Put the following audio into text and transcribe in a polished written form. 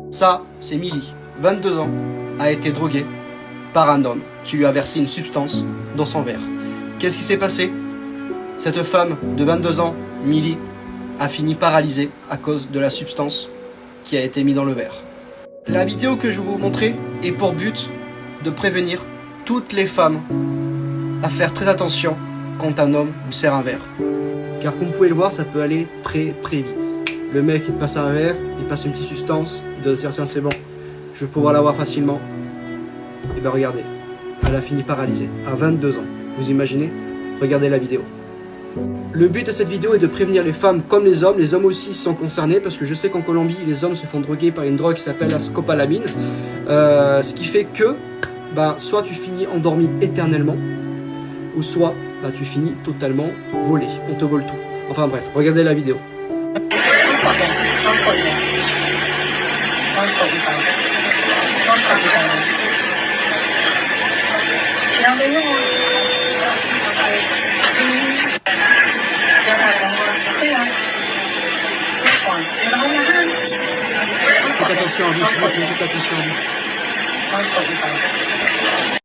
Ça, c'est Milly, 22 ans, a été droguée par un homme qui lui a versé une substance dans son verre. Qu'est-ce qui s'est passé? Cette femme de 22 ans, Milly, a fini paralysée à cause de la substance qui a été mise dans le verre. La vidéo que je vais vous montrer est pour but de prévenir toutes les femmes à faire très attention quand un homme vous sert un verre. Car comme vous pouvez le voir, ça peut aller très très vite. Le mec il te passe un verre, il passe une petite substance, il doit se dire tiens c'est bon, je vais pouvoir l'avoir facilement. Et bien regardez, elle a fini paralysée à 22 ans. Vous imaginez? Regardez la vidéo. Le but de cette vidéo est de prévenir les femmes comme les hommes aussi sont concernés parce que je sais qu'en Colombie les hommes se font droguer par une drogue qui s'appelle la scopolamine, ce qui fait que soit tu finis endormi éternellement ou soit tu finis totalement volé, on te vole tout. Enfin bref, regardez la vidéo. Faites attention à vous, faites attention à vous.